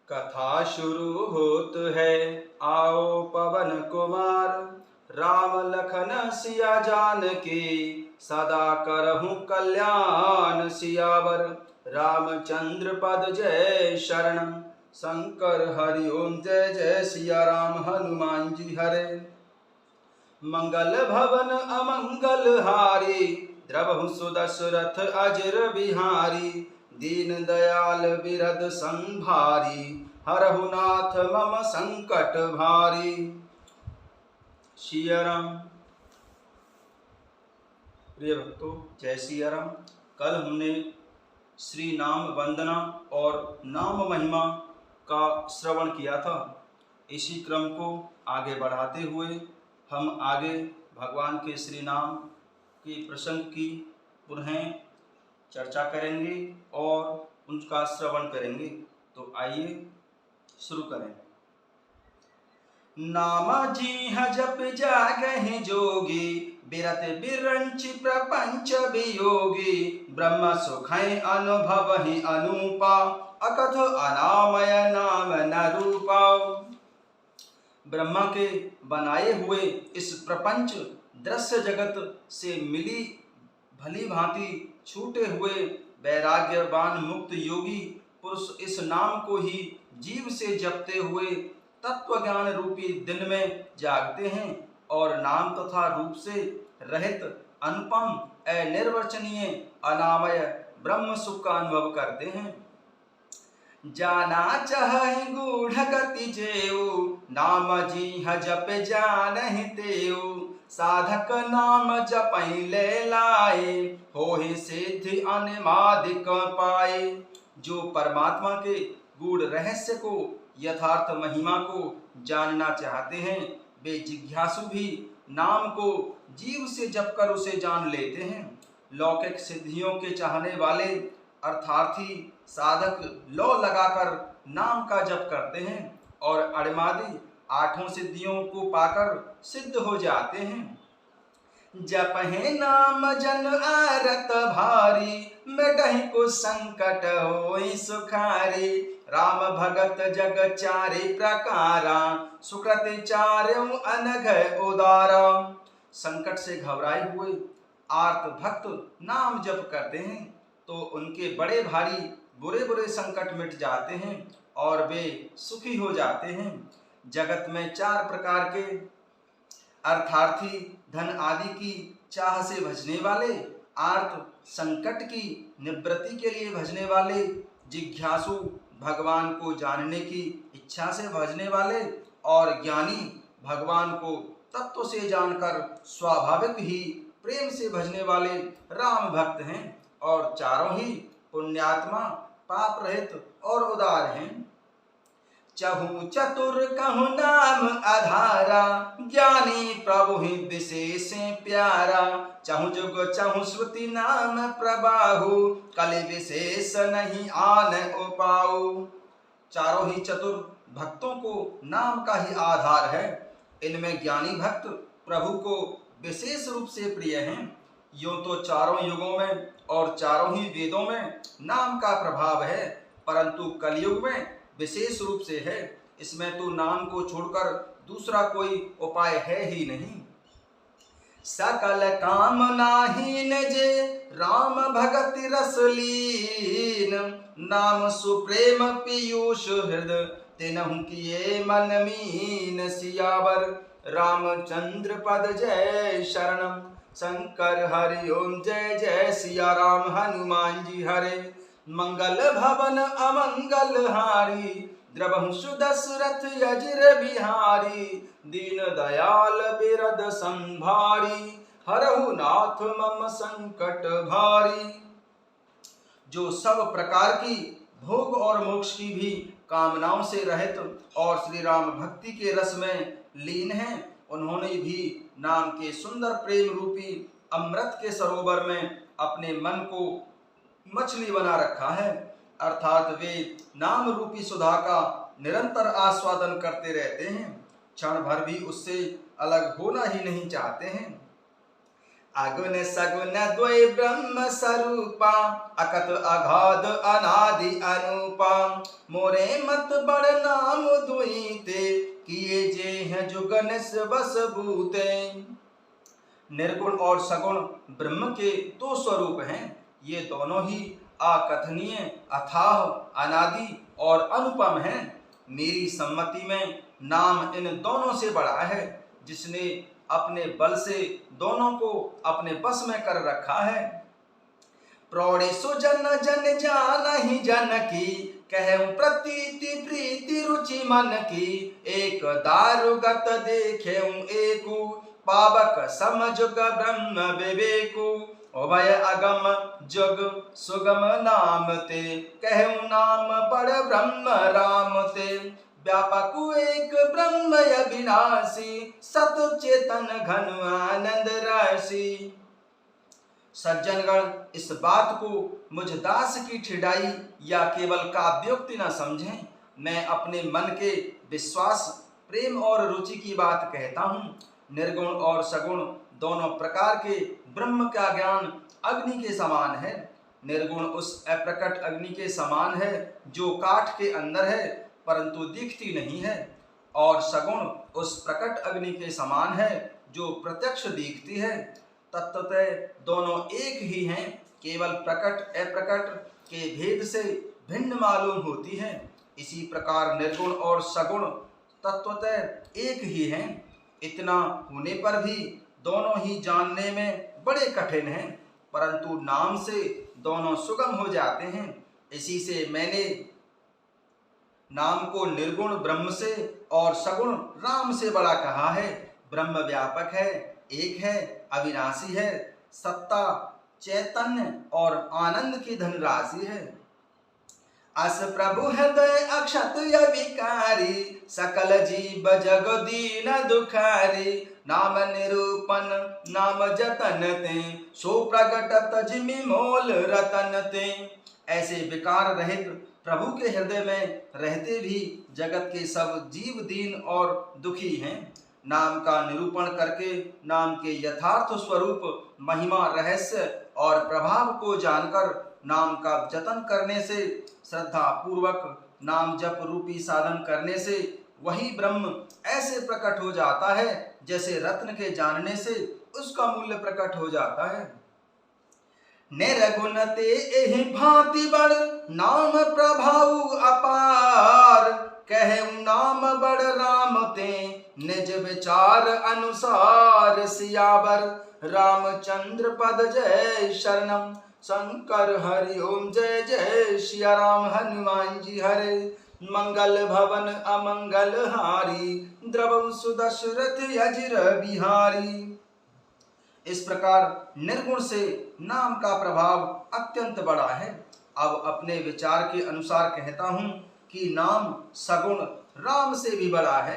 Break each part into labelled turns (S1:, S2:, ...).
S1: कथा शुरू होत है, आओ पवन कुमार। राम लखन सिया जानकी, सदा करहूँ कल्याण सियावर। रामचंद्र पद जय शरणम, शंकर हरि ओम जय जय सिया राम हनुमान जी हरे। मंगल भवन अमंगल हारी, द्रवहु सुदशरथ अजर बिहारी। दीन दयाल बिरद संभारी, हरहु नाथ मम संकट भारी। सिया राम। प्रिय भक्तों, जय सिया राम। कल हमने श्री नाम वंदना और नाम महिमा का श्रवण किया था। इसी क्रम को आगे बढ़ाते हुए हम आगे भगवान के श्री नाम के प्रसंग की पुनः चर्चा करेंगे और उनका श्रवण करेंगे। तो आइए शुरू करें। नाम जी जप जागहि जोगी, बिरत बिरंचि प्रपंच वियोगी। ब्रह्म सुखै अनुभवहि अनूपा, अकथ अनामय नाम न रूपा। ब्रह्मा के बनाए हुए इस प्रपंच दृश्य जगत से मिली भली भांति छूटे हुए वैराग्यवान मुक्त योगी पुरुष इस नाम को ही जीव से जपते हुए तत्व ज्ञान रूपी दिन में जागते हैं और नाम तथा रूप से रहित अनुपम अनिर्वचनीय अनामय ब्रह्म सुख का अनुभव करते हैं। जाना चाहे गूढ़ गति जेऊ, नाम जी जप जानहि तेऊ। साधक नाम जपै ले लाए, होहि सिद्धि अनिमादिक पाए। जो परमात्मा के गूढ़ रहस्य को यथार्थ महिमा को जानना चाहते हैं, वे जिज्ञासु भी नाम को जीव से जप कर उसे जान लेते हैं। लौकिक सिद्धियों के चाहने वाले अर्थार्थी साधक लौ लगाकर नाम का जप करते हैं और अणिमादि आठों सिद्धियों को पाकर सिद्ध हो जाते हैं। जपहि नाम जन आरत भारी, मिटहि को संकट होई सुखारी। राम भगत जग चारि प्रकारा, सुकृति चार्यों अनघ उदारा। संकट से घबराए हुए आर्त भक्त नाम जप करते हैं तो उनके बड़े भारी बुरे बुरे संकट मिट जाते हैं और वे सुखी हो जाते हैं। जगत में चार प्रकार के अर्थार्थी धन आदि की चाह से भजने वाले, आर्त संकट की निवृत्ति के लिए भजने वाले, जिज्ञासु भगवान को जानने की इच्छा से भजने वाले और ज्ञानी भगवान को तत्व से जानकर स्वाभाविक ही प्रेम से भजने वाले राम भक्त हैं और चारों ही पुण्यात्मा पाप रहित और उदार हैं। चहु चतुर कहु नाम आधारा, ज्ञानी प्रभु ही विशेष प्यारा। चहु जुग चहु श्रुति नाम प्रबाहु, कलि विशेष नहीं आन उपाऊ। चारों ही चतुर भक्तों को नाम का ही आधार है। इनमें ज्ञानी भक्त प्रभु को विशेष रूप से प्रिय हैं। यूं तो चारों युगों में और चारों ही वेदों में नाम का प्रभाव है, परंतु कलयुग में विशेष रूप से है। इसमें तो नाम को छोड़कर दूसरा कोई उपाय है ही नहीं। सकल काम नाहीन जे, राम भगति रस लीन। नाम सुप्रेम पीयूष हृदय, तिनहु किए मन मीन सियावर। रामचंद्र पद जय शरणम, शंकर हरि ओम जय जय सिया राम हनुमान जी हरे। मंगल भवन अमंगल हारी, द्रवहु सुदशरथ अजर बिहारी। दीन दयाल बिरद संभारी, हरहु नाथ मम संकट भारी। जो सब प्रकार की भोग और मोक्ष की भी कामनाओं से रहित और श्री राम भक्ति के रस में लीन हैं, उन्होंने भी नाम के सुंदर प्रेम रूपी अमृत के सरोवर में अपने मन को मछली बना रखा है। अर्थात वे नाम रूपी सुधा का निरंतर आस्वादन करते रहते हैं, क्षण भर भी उससे अलग होना ही नहीं चाहते हैं। अगुण सगुण द्वय ब्रह्म स्वरूपा अकथ अगाध अनादि अनुपा मोरे मत बड़ नाम दुईते किए जे हैं जुगन बस भूते। निर्गुण और सगुण ब्रह्म के दो स्वरूप हैं। ये दोनों ही अकथनीय, अथाह, अनादि और अनुपम हैं। मेरी सम्मति में नाम इन दोनों से बड़ा है, जिसने अपने बल से दोनों को अपने बस में कर रखा है। प्रौढ़िसु जन जन जानहि जन की कहूँ प्रतीति प्रीति रुचि मन की एक दारुगत देखेऊं एकु पावक समजुग ब्रह्म विवेकु उभय अगम जुग सुगम नाम ते कहूँ नाम बड़ ब्रह्म राम ते व्यापक एक ब्रह्म अविनाशी सत चेतन घन आनंद राशि। सज्जनगण इस बात को मुझ दास की ठिठाई या केवल काव्योक्ति न समझें। मैं अपने मन के विश्वास, प्रेम और रुचि की बात कहता हूँ। निर्गुण और सगुण दोनों प्रकार के ब्रह्म का ज्ञान अग्नि के समान है। निर्गुण उस अप्रकट अग्नि के समान है जो काठ के अंदर है परंतु दिखती नहीं है, और सगुण उस प्रकट अग्नि के समान है जो प्रत्यक्ष दिखती है। तत्वतः दोनों एक ही हैं, केवल प्रकट अप्रकट के भेद से भिन्न मालूम होती हैं। इसी प्रकार निर्गुण और सगुण तत्वतः एक ही हैं। इतना होने पर भी दोनों ही जानने में बड़े कठिन हैं, परंतु नाम से दोनों सुगम हो जाते हैं। इसी से मैंने नाम को निर्गुण ब्रह्म से और सगुण राम से बड़ा कहा है। ब्रह्म व्यापक है, एक है, अविनाशी है, सत्ता, चैतन्य और आनंद की धनराशि है। अस प्रभु हृदय अक्षत विकारी सकल जीव जग दीन दुखारी नाम निरूपण नाम जतन ते सो प्रगटत जिमि मोल रतन ते। ऐसे विकार रहित प्रभु के हृदय में रहते भी जगत के सब जीव दीन और दुखी हैं। नाम का निरूपण करके नाम के यथार्थ स्वरूप, महिमा, रहस्य और प्रभाव को जानकर नाम का जतन करने से, श्रद्धा पूर्वक नाम जप रूपी साधन करने से वही ब्रह्म ऐसे प्रकट हो जाता है जैसे रत्न के जानने से उसका मूल्य प्रकट हो जाता है। निर्गुण ते एहि भांति बड़ नाम प्रभाव अपार कहूँ नाम बड़ राम ते निज विचार अनुसार सियावर रामचंद्र पद जय शरणम शंकर हरि ओम जय जय सिया राम हनुमान जी हरे मंगल भवन अमंगल हारी द्रवौ सुदशरथ अजिर बिहारी। इस प्रकार निर्गुण से नाम का प्रभाव अत्यंत बड़ा है। अब अपने विचार के अनुसार कहता हूँ कि नाम सगुण राम से भी बड़ा है।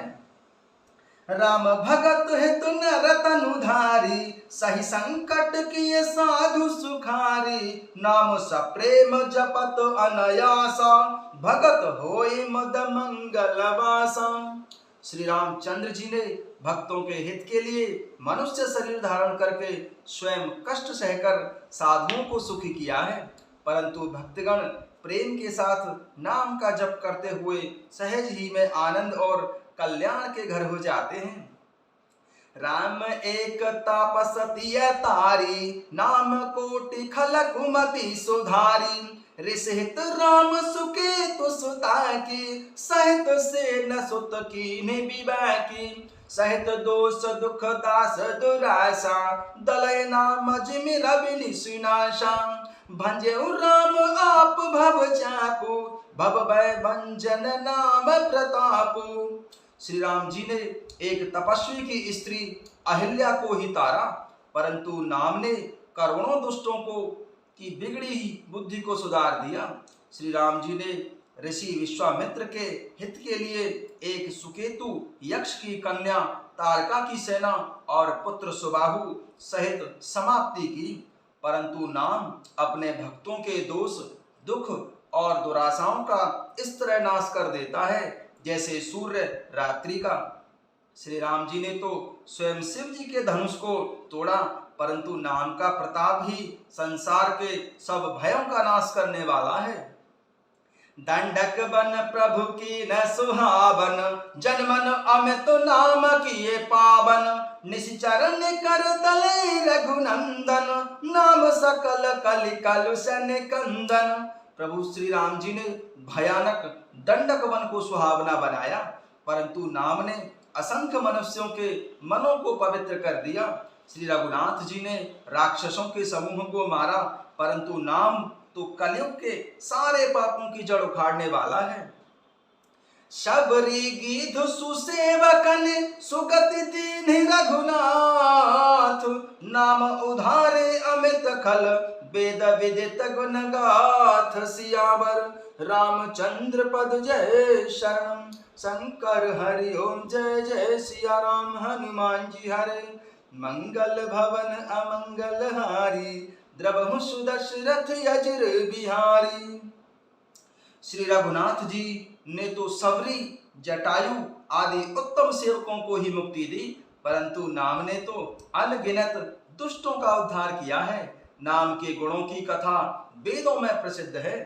S1: राम भगत हेतु नर तनुधारी सही संकट किए साधु सुखारी नाम सप्रेम जपत अनयासा भगत होय मद मंगल वासा। श्री रामचंद्र जी ने भक्तों के हित के लिए मनुष्य शरीर धारण करके स्वयं कष्ट सहकर साधुओं को सुखी किया है, परंतु भक्तगण प्रेम के साथ नाम का जप करते हुए सहज ही में आनंद और कल्याण के घर हो जाते हैं। राम एक तापसतीय तारी नाम कोटि खलक मति सुधारी ऋषित राम सुकेतु सुता की सहित से न सुत की विवाह की सहित दोष दुख दास दुराशा दलय नाम जिमि रवि निशिनाशा भंजेउ राम आप भव चापू भव भय भंजन नाम प्रतापू। श्री राम जी ने एक तपस्वी की स्त्री अहिल्या को ही तारा, परंतु नाम ने करोड़ों दुष्टों को की बिगड़ी ही बुद्धि को सुधार दिया। श्री राम जी ने ऋषि विश्वामित्र के हित के लिए एक सुकेतु यक्ष की कन्या तारका की सेना और पुत्र सुबाहु सहित समाप्ति की, परंतु नाम अपने भक्तों के दोष, दुख और दुराशाओं का इस तरह नाश कर देता है जैसे सूर्य रात्रि का। श्री राम जी ने तो स्वयं शिव जी के धनुष को तोड़ा, परंतु नाम का प्रताप ही संसार के सब भयों का नाश करने वाला है। दंडक बन प्रभु की न सुहावन, जनमन अमित नाम किए पावन। निश्चरण कर तले रघुनंदन, नाम सकल कलि कलुष निकंदन। प्रभु श्री राम जी ने भयानक दंडक वन को सुहावना बनाया, परंतु नाम ने असंख्य मनुष्यों के मनों को पवित्र कर दिया। श्री रघुनाथ जी ने राक्षसों के समूह को मारा, परंतु नाम तो कलयुग के सारे पापों की जड़ उखाड़ने वाला है। शबरी गीध सुसेवकन सुगति दीन्हि रघुनाथ, नाम उधारे अमित खल वेद विदित गुण गाथ। सियावर रामचंद्र पद जय शरणम, शंकर हरि ओम जय जय सिया राम। हनुमान जी हरे मंगल भवन अमंगल हारी, द्रवहु सुदशरथ यजर बिहारी। श्री रघुनाथ जी ने तो सबरी, जटायु आदि उत्तम सेवकों को ही मुक्ति दी, परंतु नाम ने तो अनगिनत दुष्टों का उद्धार किया है। नाम के गुणों की कथा वेदों में प्रसिद्ध है।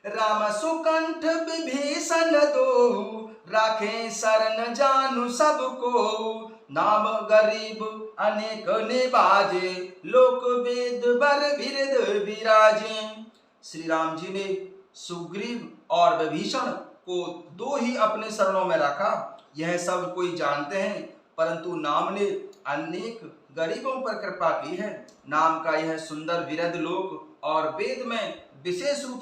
S1: राम सुकंठ विभीषण दो, राखे शरण जानु सबको। नाम गरीब अनेक निबाजे, लोक वेद बर बिरद विराजे। श्री राम जी ने सुग्रीव और विभीषण को दो ही अपने शरणों में रखा, यह सब कोई जानते हैं, परंतु नाम ने अनेक गरीबों पर कृपा की है। नाम का यह सुंदर विरध लोक और वेद में विशेष रूप